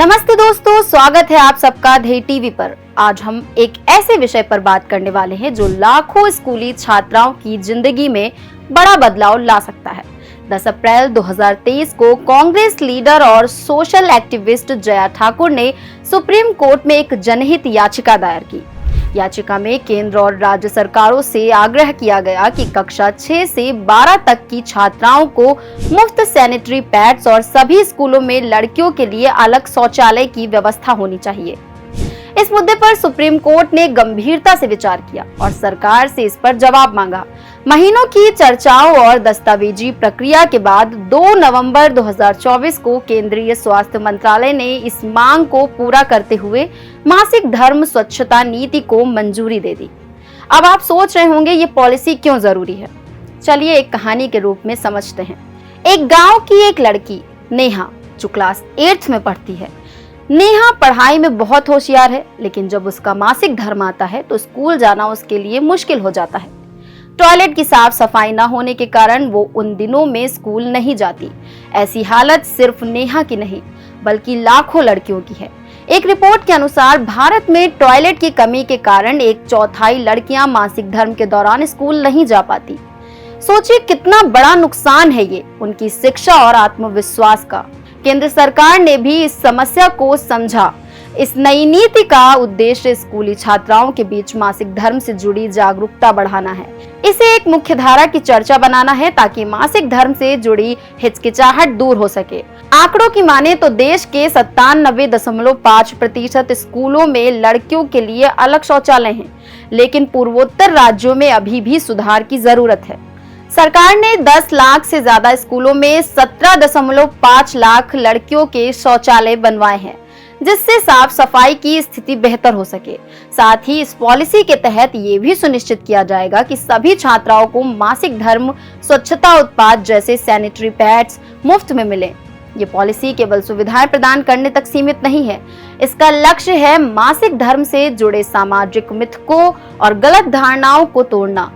नमस्ते दोस्तों, स्वागत है आप सबका धेय टीवी पर। आज हम एक ऐसे विषय पर बात करने वाले हैं जो लाखों स्कूली छात्राओं की जिंदगी में बड़ा बदलाव ला सकता है। 10 अप्रैल 2023 को कांग्रेस लीडर और सोशल एक्टिविस्ट जया ठाकुर ने सुप्रीम कोर्ट में एक जनहित याचिका दायर की। याचिका में केंद्र और राज्य सरकारों से आग्रह किया गया कि कक्षा 6 से 12 तक की छात्राओं को मुफ्त सैनिटरी पैड्स और सभी स्कूलों में लड़कियों के लिए अलग शौचालय की व्यवस्था होनी चाहिए। इस मुद्दे पर सुप्रीम कोर्ट ने गंभीरता से विचार किया और सरकार से इस पर जवाब मांगा। महीनों की चर्चाओं और दस्तावेजी प्रक्रिया के बाद 2 नवंबर 2024 को केंद्रीय स्वास्थ्य मंत्रालय ने इस मांग को पूरा करते हुए मासिक धर्म स्वच्छता नीति को मंजूरी दे दी। अब आप सोच रहे होंगे ये पॉलिसी क्यों जरूरी है। चलिए एक कहानी के रूप में समझते हैं। एक गांव की एक लड़की नेहा जो क्लास 8th में पढ़ती है। नेहा पढ़ाई में बहुत होशियार है, लेकिन जब उसका मासिक धर्म आता है तो स्कूल जाना उसके लिए मुश्किल हो जाता है। टॉयलेट की साफ सफाई न होने के कारण वो उन दिनों में स्कूल नहीं जाती। ऐसी हालत सिर्फ नेहा की नहीं बल्कि लाखों लड़कियों की है। एक रिपोर्ट के अनुसार भारत में टॉयलेट की कमी के कारण 1/4 लड़कियां मासिक धर्म के दौरान स्कूल नहीं जा पाती। सोचिए कितना बड़ा नुकसान है ये उनकी शिक्षा और आत्मविश्वास का। केंद्र सरकार ने भी इस समस्या को समझा। इस नई नीति का उद्देश्य स्कूली छात्राओं के बीच मासिक धर्म से जुड़ी जागरूकता बढ़ाना है। इसे एक मुख्य धारा की चर्चा बनाना है ताकि मासिक धर्म से जुड़ी हिचकिचाहट दूर हो सके। आंकड़ों की माने तो देश के 97.5% स्कूलों में लड़कियों के लिए अलग शौचालय हैं, लेकिन पूर्वोत्तर राज्यों में अभी भी सुधार की जरूरत है। सरकार ने 10 लाख से ज्यादा स्कूलों में 17.5 लाख लड़कियों के शौचालय बनवाए हैं, जिससे साफ सफाई की स्थिति बेहतर हो सके। साथ ही इस पॉलिसी के तहत ये भी सुनिश्चित किया जाएगा कि सभी छात्राओं को मासिक धर्म स्वच्छता उत्पाद जैसे सैनिटरी पैड्स मुफ्त में मिले। ये पॉलिसी केवल सुविधाएं प्रदान करने तक सीमित नहीं है। इसका लक्ष्य है मासिक धर्म से जुड़े सामाजिक मिथकों और गलत धारणाओं को तोड़ना।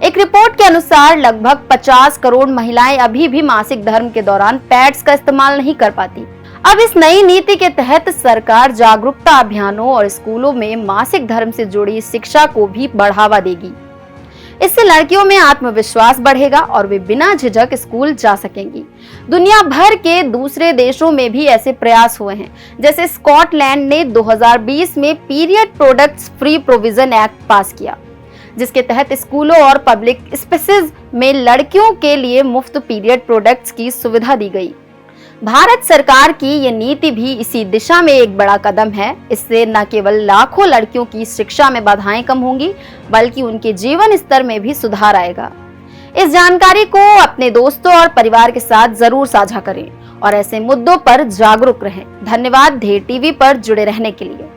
एक रिपोर्ट के अनुसार लगभग 50 करोड़ महिलाएं अभी भी मासिक धर्म के दौरान पैड्स का इस्तेमाल नहीं कर पाती। अब इस नई नीति के तहत सरकार जागरूकता अभियानों और स्कूलों में मासिक धर्म से जुड़ी शिक्षा को भी बढ़ावा देगी। इससे लड़कियों में आत्मविश्वास बढ़ेगा और वे बिना झिझक स्कूल जा सकेंगी। दुनिया भर के दूसरे देशों में भी ऐसे प्रयास हुए हैं। जैसे स्कॉटलैंड ने 2020 में period products free provision act पास किया, जिसके तहत स्कूलों और पब्लिक स्पेसेस में लड़कियों के लिए मुफ्त पीरियड प्रोडक्ट्स की सुविधा दी गई। भारत सरकार की ये नीति भी इसी दिशा में एक बड़ा कदम है। इससे न केवल लाखों लड़कियों की शिक्षा में बाधाएं कम होंगी, बल्कि उनके जीवन स्तर में भी सुधार आएगा। इस जानकारी को अपने दोस्तों और परिवार के साथ जरूर साझा करें और ऐसे मुद्दों पर जागरूक रहें। धन्यवाद धेय टीवी पर जुड़े रहने के लिए।